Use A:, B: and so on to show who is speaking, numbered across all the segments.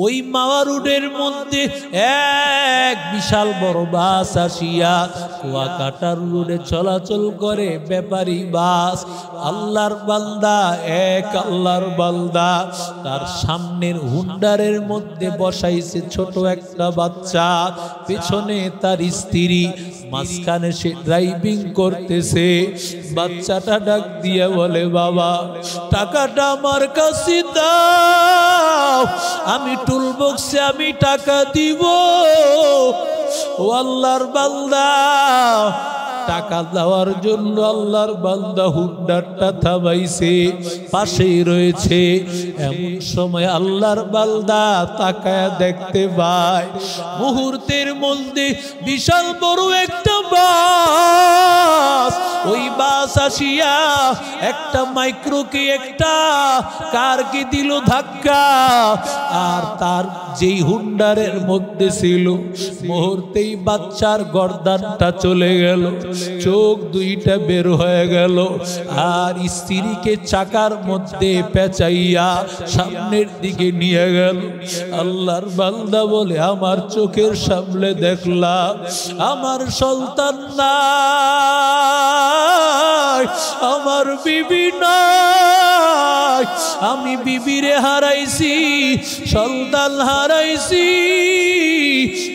A: ওই মাওয়ারুডের মধ্যে এক বিশাল বড় বাস আসিয়া কুয়াকাটার রোডে চলাচল করে, ব্যাপারী বাস। আল্লাহর বান্দা, এক আল্লাহর বান্দা তার সামনের হুন্ডারের মধ্যে বসাইছে ছোট একটা বাচ্চা, পেছনে তার স্ত্রী, মাঝখানে সে ড্রাইভিং করতেছে। বাচ্চাটা ডাক দিয়ে বলে, বাবা টাকাটা আমার কাছে দাও, আমি টুল বক্সে আমি টাকা দিব। ও আল্লাহর বান্দা, টাকা দেওয়ার জন্য আল্লাহর বান্দা হুন্ডারটা থামাইছে, পাশেই রয়েছে। এমন সময় আল্লাহর বান্দা তাকায়া দেখতে পায় মুহূর্তের মধ্যে বিশাল বড় একটা বাস, ওই বাস আসিয়া একটা মাইক্রোকে একটা কারকে দিল ধাক্কা। আর তার যেই হুন্ডারের মধ্যে ছিল, মুহূর্তেই বাচ্চার গর্দানটা চলে গেল, চোখ দুইটা বের হয়ে গেল। আর স্ত্রীকে চাকার মধ্যে পেঁচাইয়া সামনের দিকে নিয়ে গেল। আল্লাহর বান্দা বলে, আমার চোখের সামনে দেখলাম আমার সন্তান নাই, আমার বিবি নাই, আমি বিবিরে হারাইছি, সন্তান হারাইছি।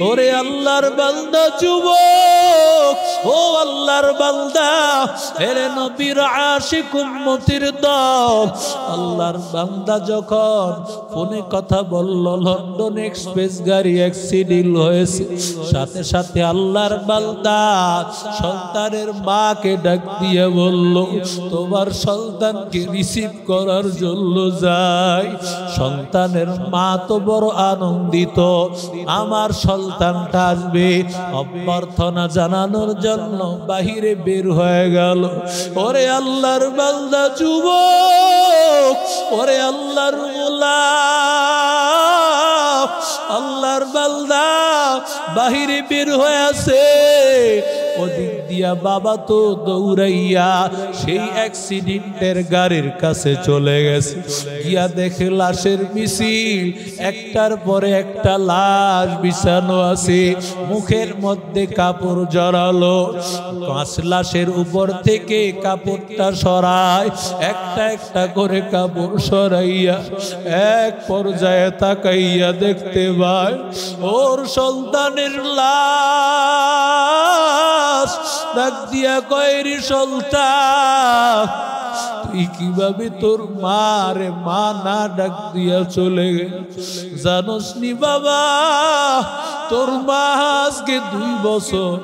A: ওরে আল্লাহর বান্দা যুবক, ও আল্লাহর বান্দা, এরে নবীর আশিক উম্মতির দল। আল্লাহর বান্দা যখন ফোনে কথা বলল, লন্ডন এক্সপ্রেস গাড়ি অ্যাক্সিডেন্ট হয়েছে, সাথে সাথে আল্লাহর বান্দা সন্তানের মাকে ডাক দিয়ে বলল, তোমার সন্তানকে রিসিভ করার জন্য যাই। সন্তানের মা তো বড় আনন্দিত, আমার সন্তানটা আসবে, অভ্যর্থনা জানানোর জন্য বাহিরে বের হয়ে গেল। ওরে আল্লাহর বান্দা যুবক, ওরে আল্লাহর গোলাম, আল্লাহর বান্দা বাহিরে বের হয়ে আছে। ওদিক দিয়া বাবা তো দৌড়াইয়া সেই অ্যাক্সিডেন্টের গাড়ির কাছে চলে গেছে, গিয়া দেখে লাশের মিছিল, একটার পরে একটা লাশ বিছানো আছে, মুখের মধ্যে কাপড় জড়ালো। 5 লাশের উপর থেকে কাপড়টা সরায়, একটা একটা করে কাপড় সরাইয়া এক পর্যায়ে তাকাইয়া দেখতে পায় ওর সন্তানের লাশ। ডাক দিয়া কয়, রে সন্তান, তুই কিভাবে তোর মারে মা না ডাক দিয়া চলে গেল? জানোস নি বাবা, তোর মা আজকে 2 বছর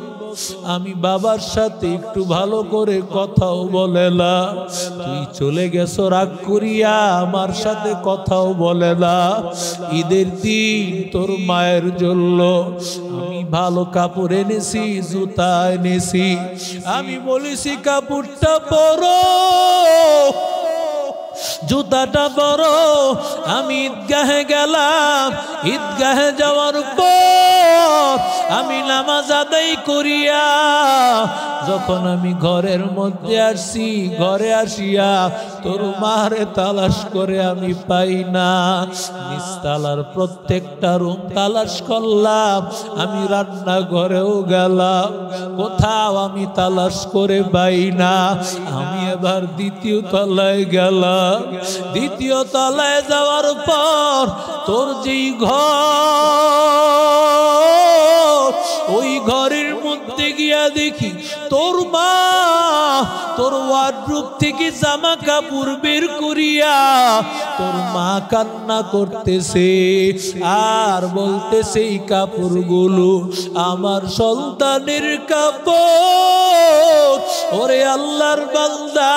A: আমি বাবার সাথে একটু ভালো করে কথাও বলে না, তুই চলে গেছো রাগ করিয়া, আমার সাথে কথাও বলে না। ঈদের দিন তোর মায়ের জন্য আমি ভালো কাপড় এনেছি, জুতা এনেছি, আমি বলেছি কাপড়টা বড়, জুতাটা বড়। আমি ঈদগাহে গেলাম, ঈদগাহে যাওয়ার পর আমি নামাজ আদায় করিয়া যখন আমি ঘরের মধ্যে আসছি, ঘরে আসিয়া তোর মারে তালাশ করে আমি পাই না। নিচতলার প্রত্যেকটা রুম তালাশ করলাম, আমি রান্না ঘরেও গেলাম, কোথাও আমি তালাশ করে পাই না। আমি এবার 2য় তলায় গেলাম। 2য় তলায় যাওয়ার পর তোর যেই ঘর, ওই ঘরের মধ্যে গিয়া দেখি তোর মা তোর ওয়ার্ডরোব থেকে জামা কাপড় বের করিয়া তোর মা কান্না করতেছে আর বলতেছে, এই কাপড়গুলো আমার সন্তানের কাপড়। ওরে আল্লাহর বান্দা,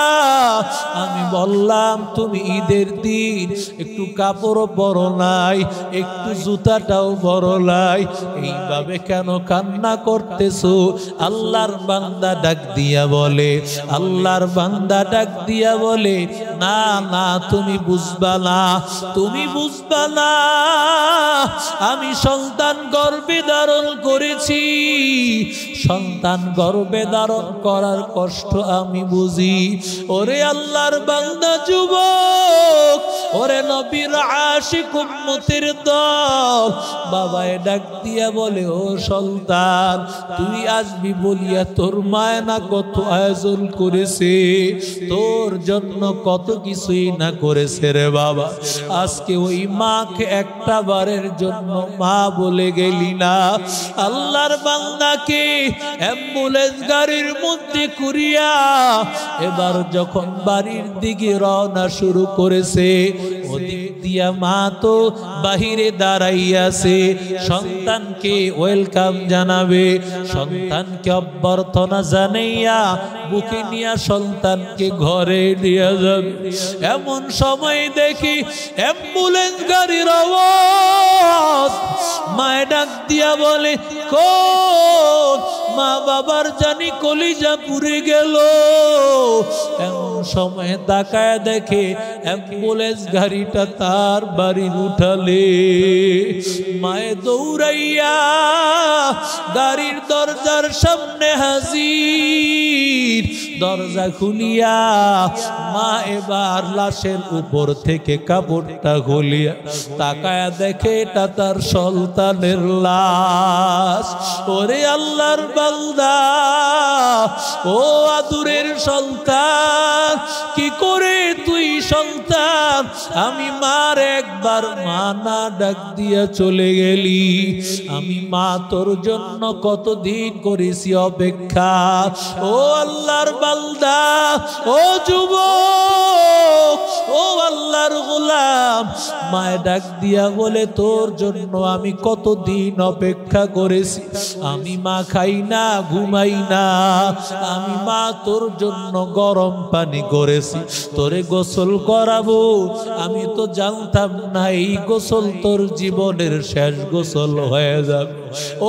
A: আমি বললাম তুমি ঈদের দিন একটু কাপড়ও পরো নাই, একটু জুতাটাও পরো নাই, এইভাবে কেন কান্না করতেছো? আল্লাহর বান্দা ডাক দিয়া বলে, আল্লাহর বান্দা ডাক দিয়া বলে, না না, তুমি বুঝবা না, তুমি বুঝবা না, আমি সন্তান গর্ভে ধারণ করেছি, সন্তান গর্ভে ধারণ করার কষ্ট আমি বুঝি। ওরে আল্লাহর বান্দা যুবক, ওরে নবীর আশিক উম্মতের দল, বাবায় ডাক দিয়া বলে, ও সন্তান তুই আসবি বলিয়া তোর মায় না কত আয়োজন করেছে, তোর জন্য কত কিছুই না করেছে রে বাবা। আজকে ওই মাকে একটা বারের জন্য মা বলে গেলি না। আল্লাহর বান্দাকে অ্যাম্বুলেন্স গাড়ির মধ্যে করিয়া এবার যখন বাড়ির দিকে রওনা শুরু করেছে, ওদিক দিয়া মা তো বাহিরে দাঁড়াইয়াছে, সন্তানকে ওয়েলকাম জানাবে, সন্তানকে অভ্যর্থনা জানাইয়া বুকে নিয়া সন্তানকে ঘরে নিয়ে যাবে। এমন সময় দেখি অ্যাম্বুলেন্স গাড়ির আওয়াজ, মায়ে ডাক দিয়া বলে, কোন মা বাবার জানি কলিজা পুড়ে গেল। এমন সময় তাকায় দেখে অ্যাম্বুলেন্স গাড়িটা তার বাড়ির উঠালে। মায়ে দৌড়াইয়া গাড়ির দরজার সামনে হাজির, দরজা খুলিয়া মা এবার লাশের উপর থেকে কাপড়টা খুলিয়া তাকায়া দেখে এটা তার সন্তানের লাশ। ওরে আল্লাহর বান্দা, ও আদুরের সন্তান, কি করে তুই সন্তান আমি মার একবার মা না ডাক দিয়া চলে গেলি? আমি মা তোর জন্য কতদিন করেছি অপেক্ষা। ও আল্লাহর বান্দা, ও যুবক, ও আল্লাহর গোলাম, মায়ে ডাক দিয়া বলে, তোর জন্য আমি কতদিন অপেক্ষা করেছি। আমি মা খাই না, ঘুমাই না, আমি মা তোর জন্য গরম পানি করেছি, তোরে গোসল করাবো। আমি তো জানতাম না এই গোসল তোর জীবনের শেষ গোসল হয়ে যাবে।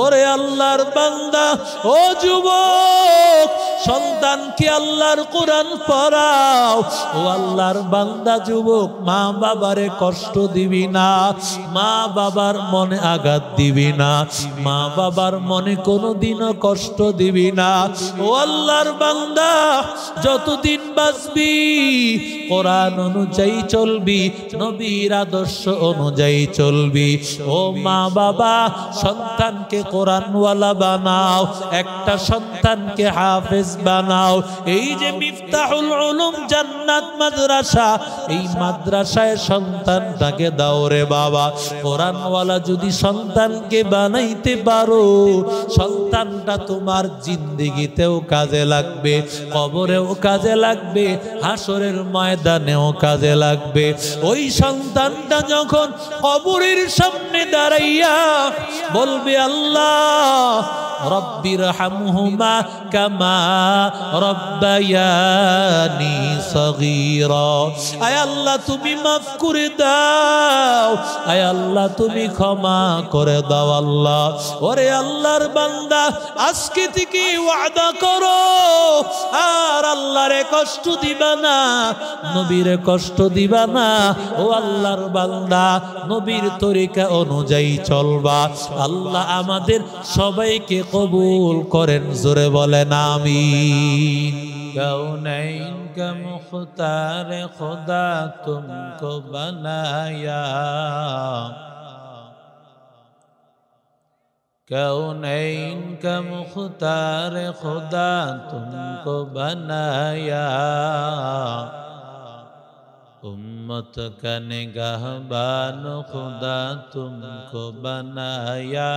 A: ওরে আল্লাহর বান্দা, ও যুবক, সন্তানকে আল্লাহর কোরআন পড়াও। ও আল্লাহর বান্দা যুবক, মা বাবারে কষ্ট দিবি না, মা বাবার মনে আঘাত দিবি না, মা বাবার মনে কোনোদিনও কষ্ট দিবি না। ও আল্লাহর বান্দা, যতদিন বাঁচবি কোরআন অনুযায়ী চলবি, নবীর আদর্শ অনুযায়ী চলবি। ও মা বাবা, সন্তানকে কোরআনওয়ালা বানাও, একটা সন্তানকে হাফেজ বানাও। এই যে মিফতাহুল উলুম জান্নাত মাদ্রাসা, এই মাদ্রাসায় সন্তানটাকে দাও রে বাবা। কোরআনওয়ালা যদি সন্তানকে বানাইতে পারো, সন্তানটা তোমার জিন্দেগিতেও কাজে লাগবে, কবরেও কাজে লাগবে, হাসরের ময়দানেও কাজে লাগবে। ওই সন্তানটা যখন কবরের সামনে দাঁড়াইয়া বলবে, আল্লাহ রব্বির হামহুমা কামা রব্বায়ানি সগীরা, আয় আল্লাহ তুমি মাফ করে দাও, আয় আল্লাহ তুমি ক্ষমা করে দাও আল্লাহ। ওরে আল্লাহর বান্দা, আজকে থেকে ওয়াদা করো আর আল্লাহরে কষ্ট দিবা না, নবীরে কষ্ট দিবা না। ও আল্লাহর বান্দা, নবীর তরিকা অনুযায়ী চলবা। আল্লাহ আমাদের সবাইকে কবুল করেন, জোরে বলেন আমিন। কৌনৈন কা মুখতার খুদা তুমকো বানায়া, कौनैन का मुख्तार खुदा तुमको बनाया, उम्मत का निगाहबान खुदा तुमको बनाया,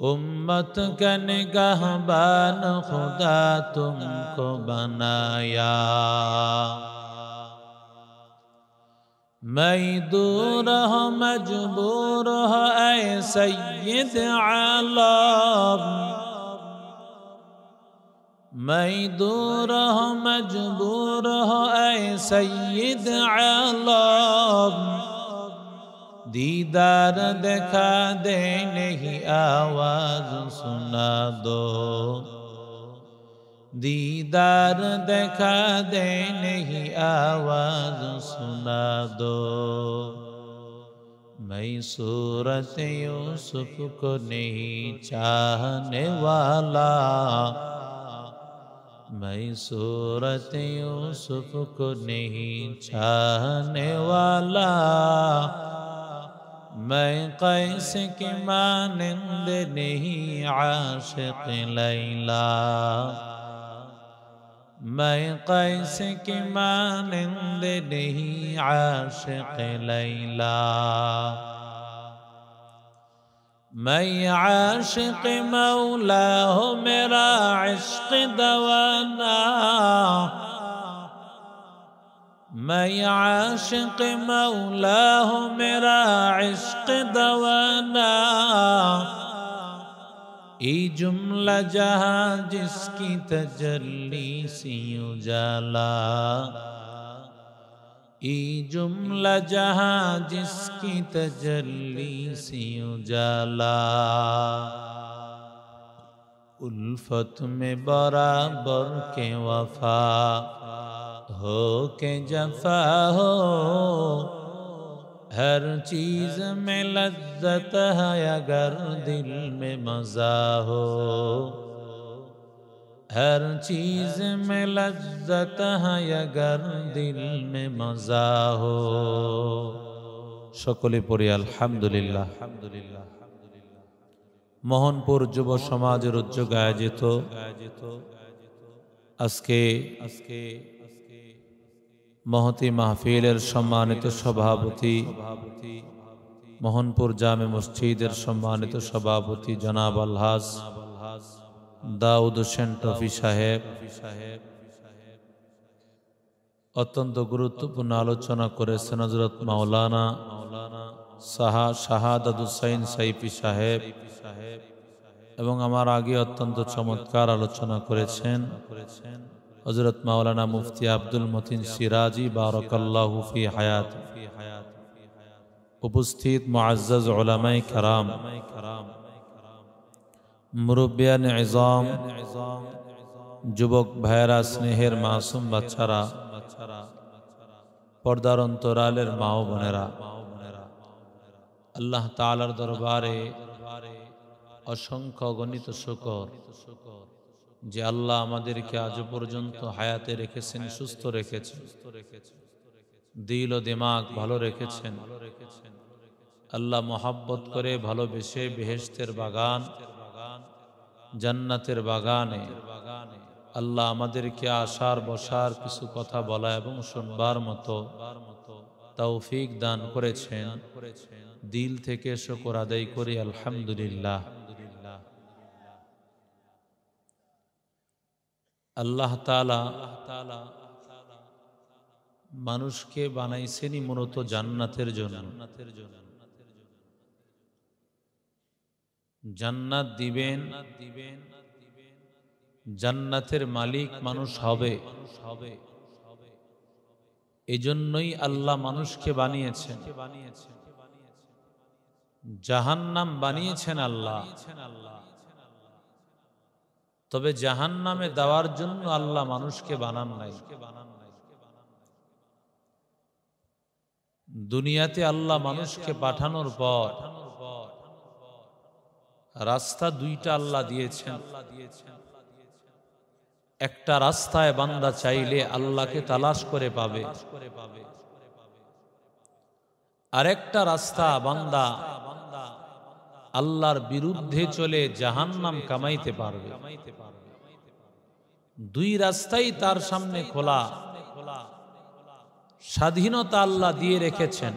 A: उम्मत का निगाहबान खुदा तुमको बनाया। मैं दूर हो मजबूर हो ऐ सय्यद आलम, मैं दूर हो मजबूर हो ऐ सय्यद आलम, दीदार दिखा दे नहीं आवाज सुना दो, दीदार दिखा दे नहीं आवाज सुना दो। मैं सूरत यूसुफ को नहीं चाहने वाला, मैं सूरत यूसुफ को नहीं चाहने वाला, मैं कैस की मानंद नहीं आशिक लैला, मैं कैस की मानंद नहीं आशिक लैला, मैं आशिक मौला हूँ मेरा इश्क दवाना, मैं आशिक मौला हूँ मेरा इश्क दवाना, ये जुमला जहाँ जिसकी तजल्ली सी उजाला, ये जुमला जहाँ जिसकी तजल्ली सी उजाला, उल्फत में बराबर के वफा हो के जफा हो, हर चीज में लज्जत है अगर दिल में मजा हो, हर चीज में लज्जत है अगर दिल में मजा हो। সকলে পড়ি আলহামদুলিল্লাহ। মোহনপুর যুব সমাজের উদ্যোগে আয়োজিত আজকে মহতি মাহফিলের সম্মানিত সভাপতি, মোহনপুর জামে মসজিদের সম্মানিত সভাপতি জনাব আলহাজ দাউদ হোসেন টফি সাহেব অত্যন্ত গুরুত্বপূর্ণ আলোচনা করেছেন হযরত মাওলানা শাহাদাত হুসাইন সাইফি সাহেব, এবং আমার আগে অত্যন্ত চমৎকার আলোচনা করেছেন হযরত মাওলানা মুফতি আব্দুল মতিন সিরাজি বারাকাল্লাহু ফি হায়াত। উপস্থিত মুআজ্জাজ উলামায়ে কেরাম, মুরব্বিয়ান ইজাম, যুবক ভাইরা, স্নেহের মাসুম বাচ্চারা, পর্দার অন্তরালের মা ও বোনেরা, আল্লাহ তাআলার দরবারে অসংখ্য অগণিত শুকর যে আল্লাহ আমাদেরকে আজ পর্যন্ত হায়াতে রেখেছেন, সুস্থ রেখেছেন, দিল ও দিমাগ ভালো রেখেছেন। আল্লাহ মোহাব্বত করে ভালোবেসে বেহেশতের বাগান, জান্নাতের বাগানে আল্লাহ আমাদেরকে আসার বসার কিছু কথা বলা এবং শুনবার মতো তৌফিক দান করেছেন। দিল থেকে শুকর আদায় করি আলহামদুলিল্লাহ। আল্লাহ তাআলা মানুষকে বানাইছেনই মূলত জান্নাতের জন্য। জান্নাত দিবেন, জান্নাতের মালিক মানুষ হবে, এজন্যই আল্লাহ মানুষকে বানিয়েছেন। জাহান্নাম বানিয়েছেন আল্লাহ, তবে জাহান্নামে দেওয়ার জন্য আল্লাহ মানুষকে বানান নাই। দুনিয়াতে আল্লাহ মানুষকে পাঠানোর পর রাস্তা দুইটা আল্লাহ দিয়েছেন। একটা রাস্তায় বান্দা চাইলে আল্লাহকে তালাশ করে পাবে, আরেকটা রাস্তা বান্দা আল্লাহর বিরুদ্ধে চলে জাহান্নাম কামাইতে পারবে। দুই রাস্তাই তার সামনে খোলা, স্বাধীনতা আল্লাহ দিয়ে রেখেছেন।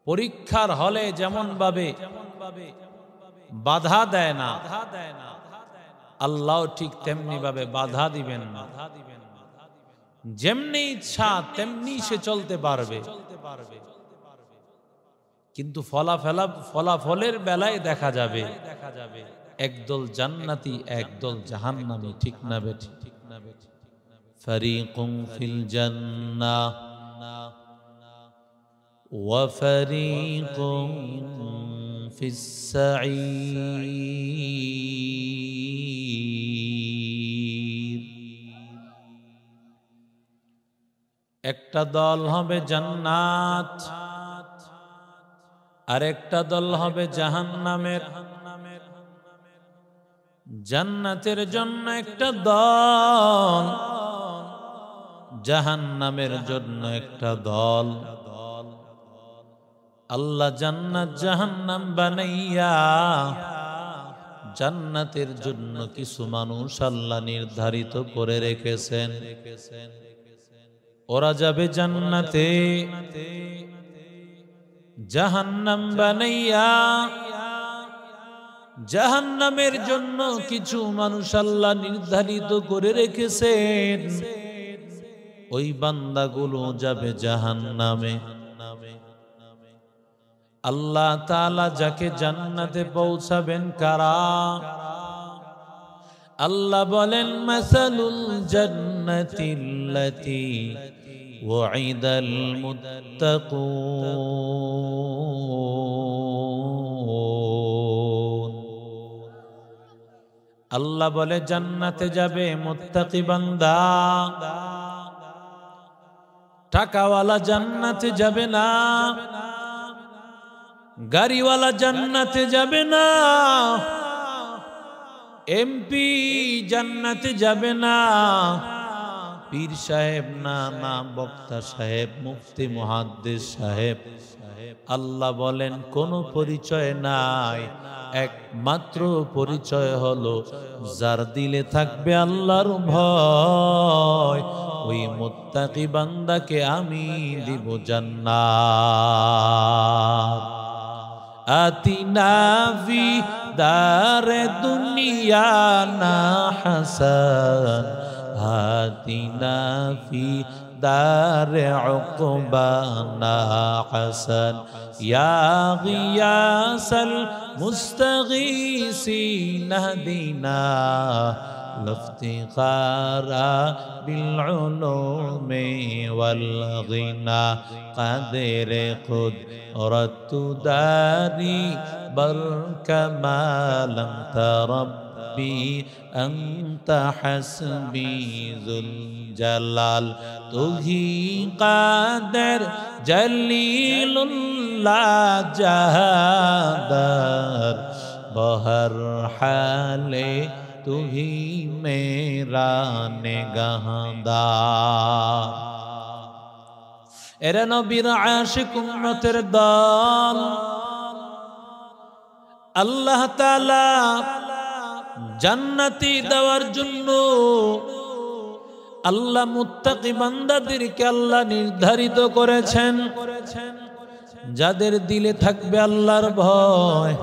A: পরীক্ষার হলে যেমন ভাবে বাধা দেয় না, আল্লাহ ঠিক তেমনি ভাবে বাধা দিবেন না। যেমনি ইচ্ছা তেমনি সে চলতে পারবে, কিন্তু ফলাফলের বেলায় দেখা যাবে একদল জান্নাতি একদল জাহান্নামী। ঠিক না বেঠি? ফারিকুম ফিল জান্নাহ ওয়া ফারিকুম ফিস সাঈর। একটা দল হবে জান্নাত, আরেকটা দল হবে জাহান্নামের। জান্নাতের জন্য একটা দল, জাহান্নামের জন্য একটা দল। আল্লাহ জান্নাত জাহান্নাম বানাইয়া জান্নাতের জন্য কিছু মানুষ আল্লাহ নির্ধারিত করে রেখেছেন। ওরা যাবে জান্নাতে, জাহান্নাম বানাইয়া জাহান্নামের জন্য কিছু মানুষ আল্লাহ নির্ধারিত করে রেখেছেন। ওই বান্দাগুলো যাবে জাহান্নামে। আল্লাহ তাআলা যাকে জান্নাতে পৌঁছাবেন কারা? আল্লাহ বলেন মাসালুল জান্নাতিল্লাতী ওয়াইদাল মুত্তাকুন। আল্লাহ বলে জান্নাতে যাবে মুত্তাকি বান্দা। টাকাওয়ালা জান্নাতে যাবে না, গাড়িওয়ালা জান্নাতে যাবে না, এমপি জান্নাতে যাবে না, পীর সাহেব না, না বক্তা সাহেব, মুফতি মুহাদ্দিস সাহেব। আল্লাহ বলেন কোনো পরিচয় নাই, একমাত্র পরিচয় হলো যার দিলে থাকবে আল্লাহর ভয়, ওই মুত্তাকি বান্দাকে আমি দিব জান্নাত। আতিনা ফি দারে দুনিয়া না হাসান, আতিনা ফি দারে উকবা না হাসান, ইয়া গিয়াসাল মুস্তাগীসিন হদিনা لفتقارا بالعلوم والغنى قدر قدرت داري بل كمالا تربي أنت حسبي ذو الجلال تهي قادر جليل لا جهادر بہر حالے तू ही मेरा निगाहदार। এরা নবীর আশিক উম্মতের দল। আল্লাহ তাআলা জান্নাতি দেওয়ার জন্য আল্লাহ মুত্তাকি বান্দাদেরকে আল্লাহ নির্ধারিত করেছেন, যাদের দিলে থাকবে আল্লাহর ভয়।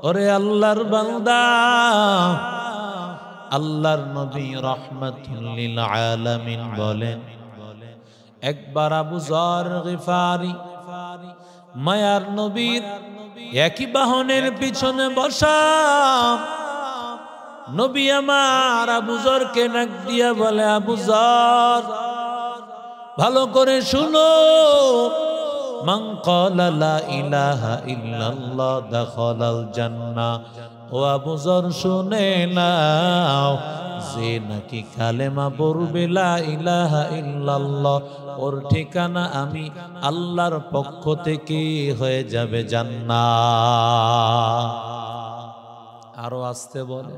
A: ওরে আল্লাহর বান্দা, আল্লাহর নবী রাহমাতুল লিল আলামিন বলেন, একবার আবু যর গিফারি মায়ার নবীর একই বাহনের পিছনে বসা, নবী আমার আবু যরকে ডাক দিয়া বলে, আবু যর ভালো করে শুনো, মান ক্বালা লা ইলাহা ইল্লাল্লাহ দাখালাল জান্নাহ। ও আবু যর শুনে নাও, যে নাকি কালেমা পড়বে লা ইলাহা ইল্লাল্লাহ, ওর ঠিকানা আমি আল্লাহর পক্ষ থেকে হয়ে যাবে জান্নাত। আরো আসতে বলে,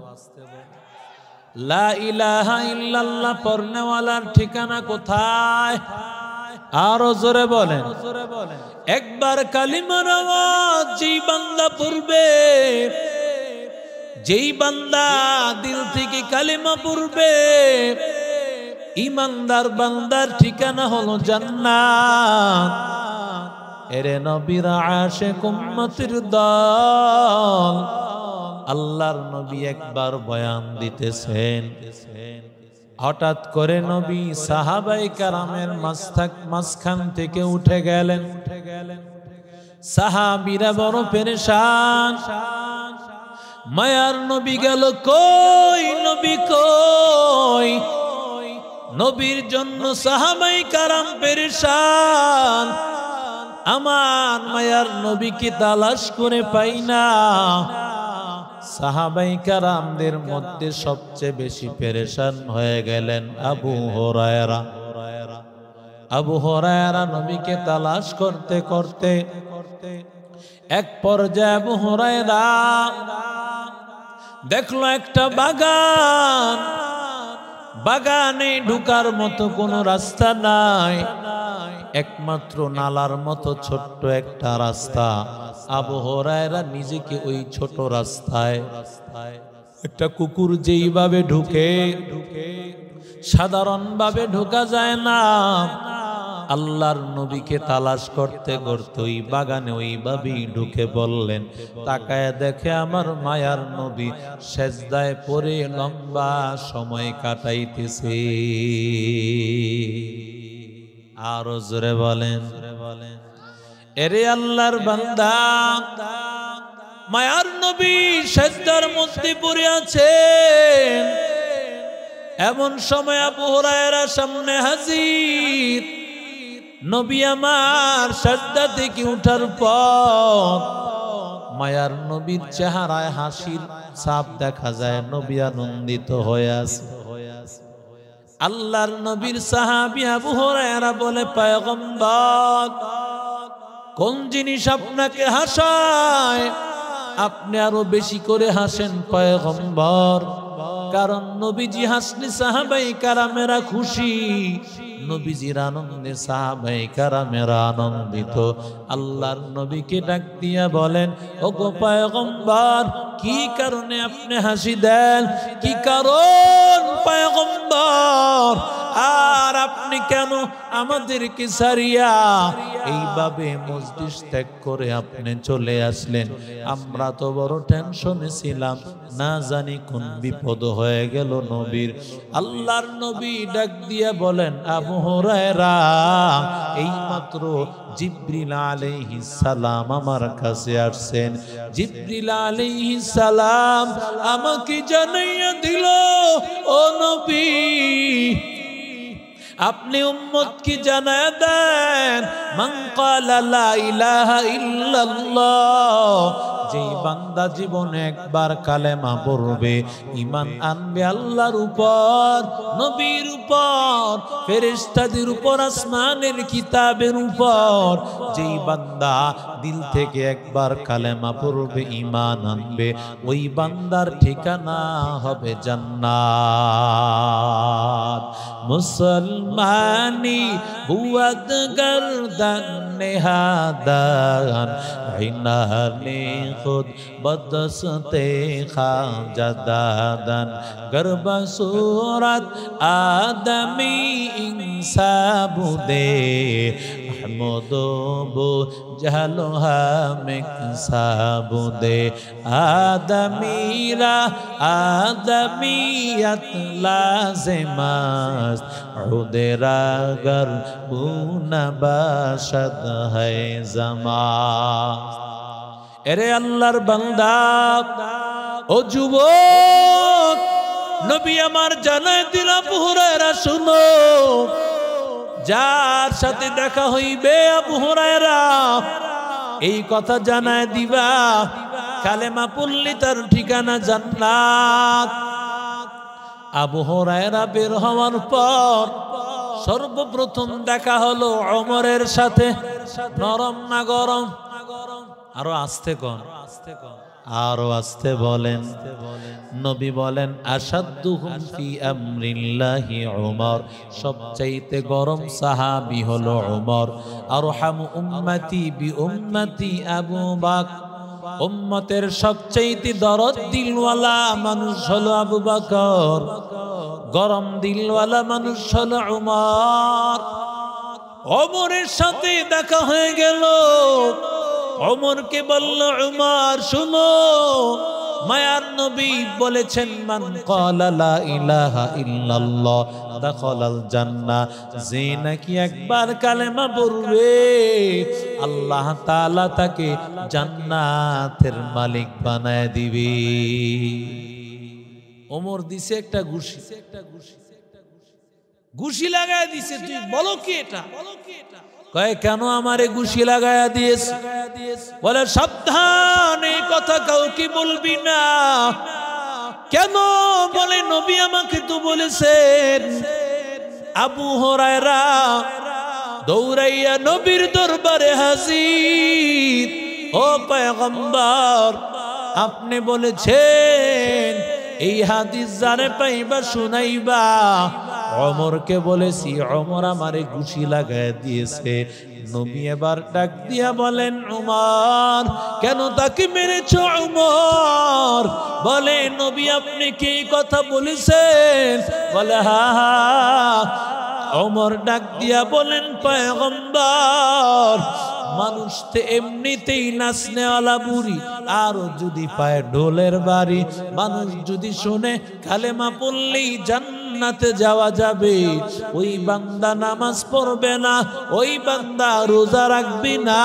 A: লা ইলাহা ইল্লাল্লাহ পড়নেওয়ালার ঠিকানা কোথায়? আরো জোরে বলেন। একবার কালিমার আওয়াজ যেই বান্দা পড়বে, যেই বান্দা দিল থেকে কালিমা পড়বে, ইমানদার বান্দার ঠিকানা হলো জান্নাত। এরে নবীর আশিক উম্মতের দল, আল্লাহর নবী একবার বয়ান দিতেছেন, হঠাৎ করে নবী সাহাবায়ে কেরামের মাঝখান থেকে উঠে গেলেন। সাহাবীরা বড় পেরেশান, মায়ার নবী গেল কই, নবী কই? নবীর জন্য সাহাবায়ে কেরাম পেরেশান, আমার মায়ার নবীকে তালাশ করে পাই না। সাহাবায়ে কেরামদের মধ্যে সবচেয়ে বেশি পেরেশান হয়ে গেলেন আবু হুরায়রা। আবু হুরায়রা নবীকে তালাশ করতে করতে এক পর্যায়ে আবু হুরায়রা দেখলো একটা বাগান, বাগানে ঢোকার মতো কোনো রাস্তা নাই, একমাত্র নালার মতো ছোট্ট একটা রাস্তা। আবু হুরায়রা নিজেকে ওই ছোট রাস্তায়, একটা কুকুর যেইভাবে ঢুকে সাধারণভাবে ঢোকা যায় না, আল্লাহর নবীকে তালাশ করতে করতে ওই বাগানে ওইভাবেই ঢুকে বললেন। তাকায় দেখে আমার মায়ার নবী সেজদায় পড়ে লম্বা সময় কাটাইতেছে। আরো জোরে বলেন, এরে আল্লাহর বান্দা, মায়ার নবী সেজদার মধ্যে পড়ে আছেন, এমন সময় আবু হুরায়রা সামনে হাজির। নবী আমার সেজদা থেকে উঠার পর মায়ার নবীর চেহারায় হাসির ছাপ দেখা যায়, নবী আনন্দিত হয়ে আছে। আল্লাহর নবীর সাহাবী আবু হুরায়রা বলে, পয়গম্বর, কোন জিনিস আপনাকে হাসায়? আপনি আরো বেশি করে হাসেন পয়গম্বর। কারণ নবীজি হাসলে সাহাবায়ে কেরামেরা খুশি, নবীজির আনন্দে সাহাবায়ে কেরামেরা আনন্দিত। আল্লাহর নবীকে ডাক দিয়া বলেন, ওগো পয়গম্বর, কি কারণে আপনি হাসি দেন? কি কারণ পয়গম্বর? আর আপনি কেন আমাদেরকে ছাড়িয়া এইভাবে মজলিস ত্যাগ করে আপনি চলে আসলেন? আমরা তো বড় টেনশনে ছিলাম, না জানি কোন বিপদ হয়ে গেল নবীর। আল্লাহর নবী ডাক দিয়া বলেন, আবু হুরায়রা, এইমাত্র জিবরিল আলাইহিস সালাম আমার কাছে আসছেন। জিবরিল আলাইহিস সালাম আমাকে জানাইয়া দিল, ও নবী, আপনি উম্মতকে জানায়া দেন, মান ক্বালা লা ইলাহা ইল্লাল্লাহ, যেই বান্দা জীবনে একবার কালেমা পড়বে, ঈমান আনবে আল্লাহর উপর, নবীর উপর, ফেরেশতাদের উপর, আসমানের কিতাবের উপর, যেই বান্দা দিল থেকে একবার কালেমা পড়বে, ঈমান আনবে, ওই বান্দার ঠিকানা হবে জান্নাত। মুসলমানি বুয়াদ গর্দান নেহাদান, ইনানে খুদ বদসতে খাজাদাদান, গর্ব সুরত আদমি ইনসাবুদে, আহমদবু জাহলো হামিক সাবুদে, আদমিরা আদমিয়ত লাজিমাস, উদেরা गर बुना बाशद है जमा। এরে আল্লাহর বান্দা, ও যুবক, নবী আমার জানায় দিল, আবু হুরায়রা শুনো, যার সাথে দেখা হইবে আবু হুরায়রা, এই কথা জানায় দিবা, কালেমা পড়লে তার ঠিকানা জান্নাত। আবু হুরায়রা বের হওয়ার পর সর্বপ্রথম দেখা হলো ওমরের সাথে। নরম না গরম? আরো আস্তে কোন, আরো আস্তে বলেন। নবী বলেন, আসাদ্দুহুম ফি আমরিল্লাহি ওমর, সবচাইতে গরম সাহাবী হলো ওমর। আরহামু উম্মতি বি উম্মতি আবু বকর, উম্মতের সবচাইতে দরদ দিলওয়ালা মানুষ হলো আবু বকর, গরম দিলওয়ালা মানুষ হলো ওমর। ওমরের সাথে দেখা হয়ে গেল। ওমরকে বলল, ওমর শুনো, মায়ার নবী বলেছেন, মান ক্বালা লা ইলাহা ইল্লাল্লাহ দাখালাল জান্নাহ, যে নাকি একবার কালেমা পড়বে আল্লাহ তাআলা তাকে জান্নাতের মালিক বানায় দিবে। ওমর দিছে একটা ঘুষি, ঘুষি লাগায় দিছে। তুই বলো কি এটা? কয়, কেন আমারে ঘুষি লাগায়া দিয়েছ? বলে, সাবধান, এই কথা কাউকে বলবি না। কেন? বলে, নবী আমাকে তো বলেছেন। আবু হুরায়রা দৌড়াইয়া নবীর দরবারে হাজির। ও পয়গম্বর, আপনি বলেছেন এই হাদিস যারে পাইবা শুনাইবা। ওমরকে বলেছি, ওমর আমারে ঘুষি লাগায় দিয়েছে। নবী এবার ডাক দিয়া বলেন, ওমর কেন তাকে মেরেছ? ওমর বলে, নবী আপনি কি কথা বলেছেন? বলে হা হা। ওমর ডাক দিয়া বলেন, পয়গম্বর মানুষ তো এমনিতেই নাচনেওয়ালা বুড়ি, আর যদি পায় ঢোলের বাড়ি, মানুষ যদি শুনে কালেমা পড়লেই জান্নাতে যাওয়া যাবে, ওই বান্দা নামাজ পড়বে না, ওই বান্দা রোজা রাখবে না,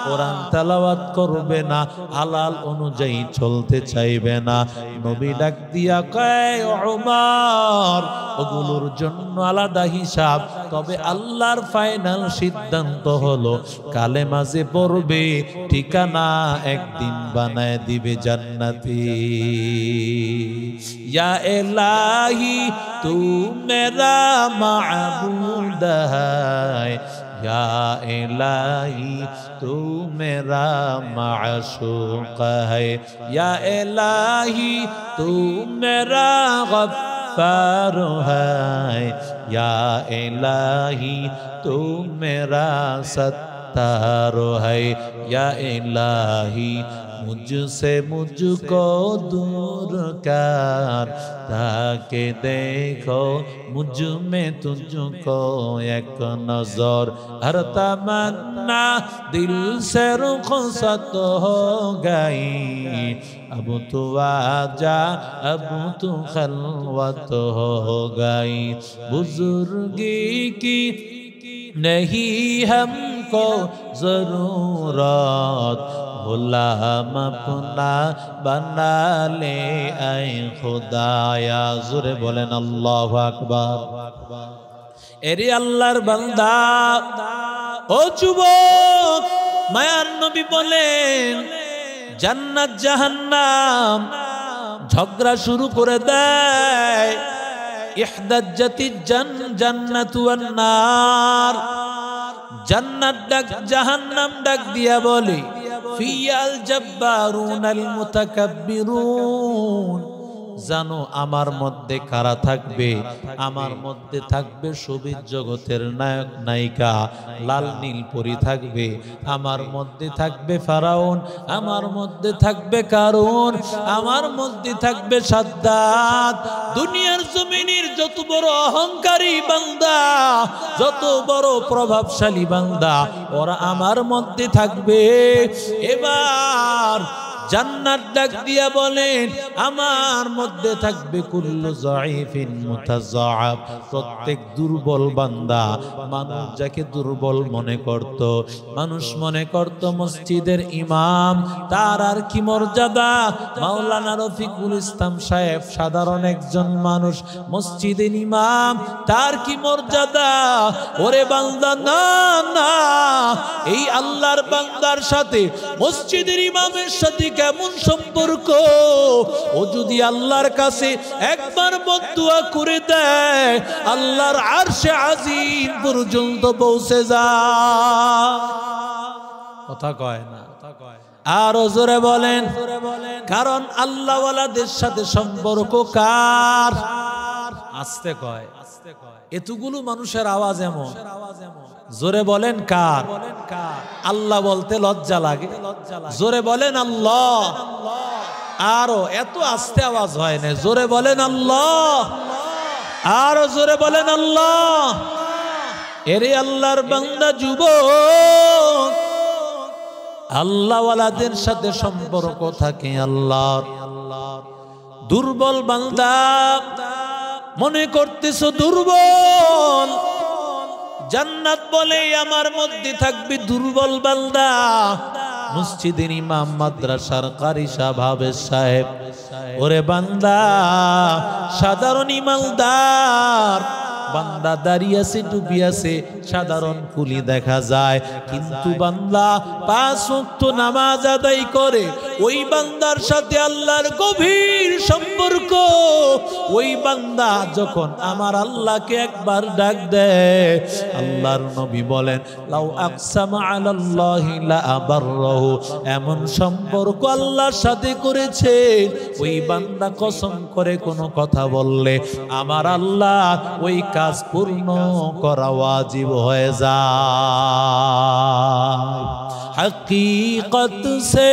A: কোরআন তেলাওয়াত করবে না, হালাল অনুযায়ী চলতে চাইবে না। নবী ডাক দিয়া কয়, ওমর ওগুলোর জন্য আলাদা হিসাব, তবে আল্লাহর ফাইনাল সিদ্ধান্ত হলো কালেমা যে পড়বে ঠিকানা একদিন বানায় দিবে জান্নাতি। ইয়া ইলাহি তু মেরা মাবুদ হ্যায়, ইয়া ইলাহি তু মেরা মাশুক হ্যায়, ইয়া ইলাহি তু মেরা गफ्फार है, या इलाही तू मेरा सत्तार है, या इलाही मुझसे मुझको दूर कर, ताकि देखो मुझ में तुझको एक नजर, हर तमन्ना दिल से रुखसत हो गई, अब तू आजा अब तू खलवत हो गई, बुजुर्गी की नहीं हमको जरूरत, गुलाम अपना बना ले ऐ खुदाया। जुरे बोलेन अल्लाहु আকবার। এরে আল্লাহর বান্দা, ও যুবক, মায়ার নবী বলেন জান্নাত জাহান্নাম ঝগড়া শুরু করে দেয়। ইহদাজ্জাতিজ জান্নাতু ওয়ান নার, জান্নাত ডাক জাহান্নাম ডাক দিয়া বলে, ফিয়াল জাব্বারুনাল মুতাকাব্বিরুন, জানো আমার মধ্যে কারা থাকবে? আমার মধ্যে থাকবে সবিজ জগতের নায়ক নায়িকা, লাল নীল পরি থাকবে, আমার মধ্যে থাকবে ফারাউন, আমার মধ্যে থাকবে কারুন, আমার মধ্যে থাকবে সাদ্দাত। দুনিয়ার জমিনের যত বড় অহংকারী বান্দা, যত বড় প্রভাবশালী বান্দা, ওরা আমার মধ্যে থাকবে। এবার জান্নাত ডাক দিয়া বলেন আমার মধ্যে থাকবে কুল্লু যায়িফিন মুতাযাআব, প্রত্যেক দুর্বল বান্দা, মানুষ যাকে দুর্বল মনে করত, মানুষ মনে করত মসজিদের ইমাম, তার আর কি মর্যাদা। মাওলানা রফিকুল ইসলাম সাহেব সাধারণ একজন মানুষ, মসজিদের ইমাম, তার কি মর্যাদা? ওরে বান্দা, না না, এই আল্লাহর বান্দার সাথে মসজিদের ইমামের সাথে কেমন সম্পর্ক? ও যদি আল্লাহর কাছে একবার বদদুয়া করে দেয়, আল্লাহর আরশে আজিম পর্যন্ত পৌঁছে যায়। কথা কয় না? আরো জোরে বলেন। কারণ আল্লাহওয়ালাদের সাথে সম্পর্ক কার? আস্তে কয়, এতগুলো মানুষের আওয়াজ এমন, জোরে বলেন কার? আল্লাহ বলতে লজ্জা লাগে, জোরে বলেন আল্লাহ। আরো এত আস্তে আওয়াজ হয় না, জোরে বলেন আল্লাহ, আরো জোরে বলেন আল্লাহ। এরে আল্লাহর বান্দা যুবক, আল্লাহওয়ালাদের সাথে সম্পর্ক থাকে আল্লাহর। দুর্বল বান্দা মনে করতেছো দুর্বল, জান্নাত বলে আমার মধ্যে থাকবে দুর্বল বান্দা। মসজিদের ইমাম, মাদ্রাসার কারি সাহেব সাহেব, ওরে বান্দা সাধারণ ইমানদার, বান্দা দাঁড়িয়ে আছে, ডুবি আছে, সাধারণ কুলি দেখা যায়। কিন্তু বান্দা 5 ওয়াক্ত নামাজ আদায় করে, ওই বান্দার সাথে আল্লাহর গভীর সম্পর্ক। ওই বান্দা যখন আমার আল্লাহকে একবার ডাক দেয়, আল্লাহর নবী বলেন লাউ আকসামা আলাল্লাহি লা আবাররাহু, এমন সম্পর্ক আল্লাহর সাথে করেছে, ওই বান্দা কসম করে কোনো কথা বললে আমার আল্লাহ ওই কাজ পূর্ণ করা ওয়াজিব হয়ে যায়। हकीकत से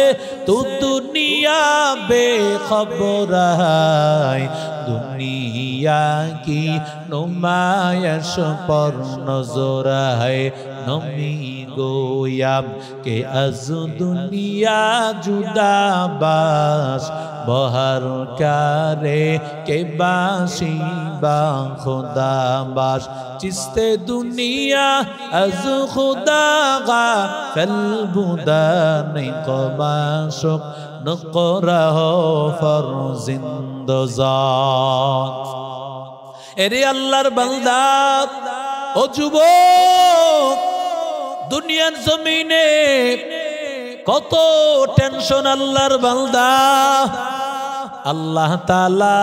A: तू दुनिया बेखबर है, दुनिया की नुमाइश पर नजर है। नमी गोया के अज दुनिया जुदा बास, बहर करे के बासी बा खुदा बास। चिस्ते दुनिया अज खुदा गा फल बुदा नहीं कमाशुक नकरा हो फर जिंदजान। एरे अल्लाहर बंदा ओ जुबक, दुनियार जमीने कत टेंशन अल्लाहर बंदा। अल्लाह ताला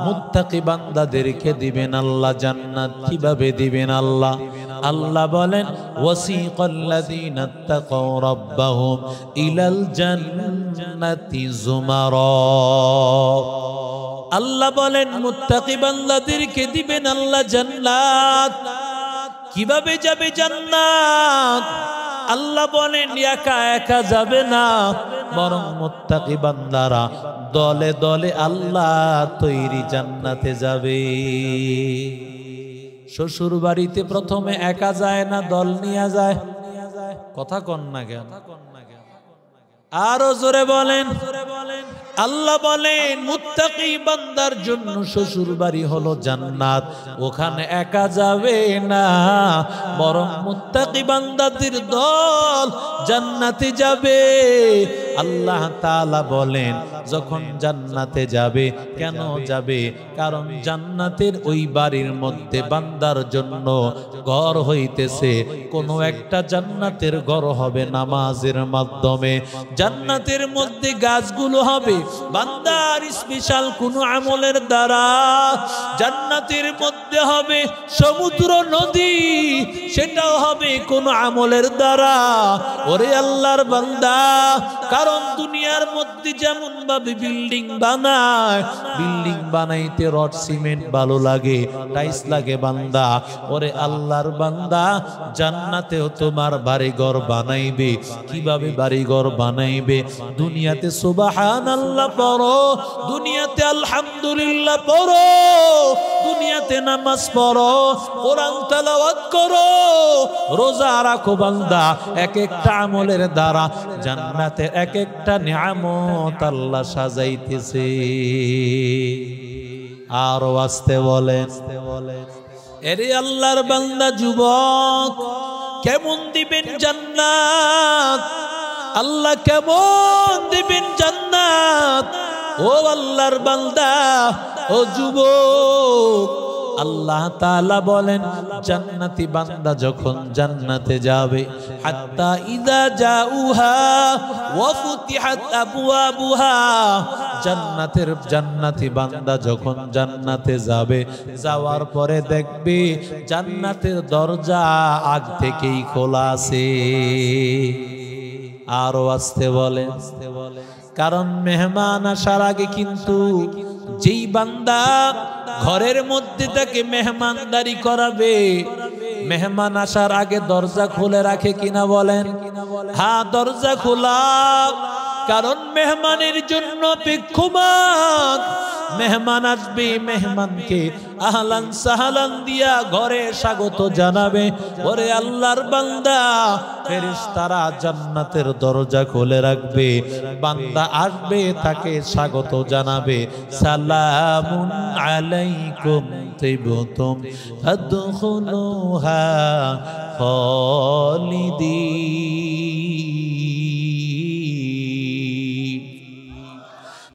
A: मुत्ताकी बान्दादेरके दिबेन आल्लाह জান্নাত। কিভাবে দিবেন আল্লাহ? আল্লাহ বলেন ওয়াসিকাল্লাযীনা তাকাউ রাব্বাহুম ইলাল জান্নাতি যুমারা। আল্লাহ বলেন মুত্তাকি বান্দাদেরকে দিবেন আল্লাহ জান্নাত। কিভাবে যাবে জান্নাত? আল্লাহ বলেন একা একা যাবে না, বরং মুত্তাকি বান্দারা দলে দলে আল্লাহ তৈরি জান্নাতে যাবে। শ্বশুর বাড়িতে প্রথমে একা যায় না, দল নিয়ে যায়? কথা কন না কেন? আরো জোরে বলেন। আল্লাহ বলেন মুত্তাকি বান্দার জন্য শ্বশুর বাড়ি হলো জান্নাত, ওখানে একা যাবে না, বরং মুত্তাকি বান্দাদের দল জান্নাতে যাবে। আল্লাহ তাআলা বলেন যখন জান্নাতে যাবে, কেন যাবে? কারণ জান্নাতের ওই বাড়ির মধ্যে বান্দার জন্য ঘর হইতেছে। কোনো একটা জান্নাতের ঘর হবে নামাজের মাধ্যমে, জান্নাতের মধ্যে গাছগুলো হবে বান্দার স্পেশাল কোনো আমলের দ্বারা, জান্নাতের মধ্যে হবে সমুদ্র নদী, সেটাও হবে কোনো আমলের দ্বারা। ওরে আল্লাহর বান্দা, কারণ দুনিয়ার মধ্যে যেমন ভাবে বিল্ডিং বানায়, বিল্ডিং বানাইতে রড সিমেন্ট ভালো লাগে, টাইলস লাগে বান্দা। ওরে আল্লাহর বান্দা, জান্নাতেও তোমার বাড়িঘর বানাইবে। কিভাবে বাড়িঘর বানাইবে? দুনিয়াতে সুবহানাল্লাহ পড়ো, দুনিয়াতে আলহামদুলিল্লাহ পড়ো, দুনিয়াতে নামাজ পড়ো, কোরআন তেলাওয়াত করো, রোজা রাখো বান্দা। এক একটা আমলের দ্বারা জান্নাতে এক একটা নিয়ামত আল্লাহ সাজাইতেছে। আর আস্তে বলেন, এরে আল্লাহর বান্দা যুবক, কেমন দিবেন জান্নাত? আল্লাহ কেমন দিবেন জান্নাত? ও আল্লাহর বান্দা, ও যুবক, আল্লাহ তাআলা বলেন জান্নাতি বান্দা যখন জান্নাতে যাবে, হাত্তা ইযা জাউহা ওয়া ফুতিহাত আবওয়াবুহা, জান্নাতি বান্দা যখন জান্নাতে যাবে, যাওয়ার পরে দেখবে জান্নাতের দরজা আগ থেকেই খোলা আছে। আরো আস্তে বলে, কারণ মেহমান আসার আগে কিন্তু যেই বান্দা ঘরের মধ্যে তাকে মেহমানদারি করাবে, মেহমান আসার আগে দরজা খুলে রাখে কিনা বলেন? হ্যাঁ, দরজা খোলা, কারণ মেহমানের জন্য অপেক্ষমান। মেহমান আসবে, মেহমানকে আহলান সাহলান দিয়া ঘরে স্বাগত জানাবে। ওরে আল্লাহর বান্দা, ফেরেশতারা জান্নাতের দরজা খুলে রাখবে, বান্দা আসবে তাকে স্বাগত জানাবে, সালামুন আলাইকুম তিবতুম ফাদখুলুহা খালিদিন।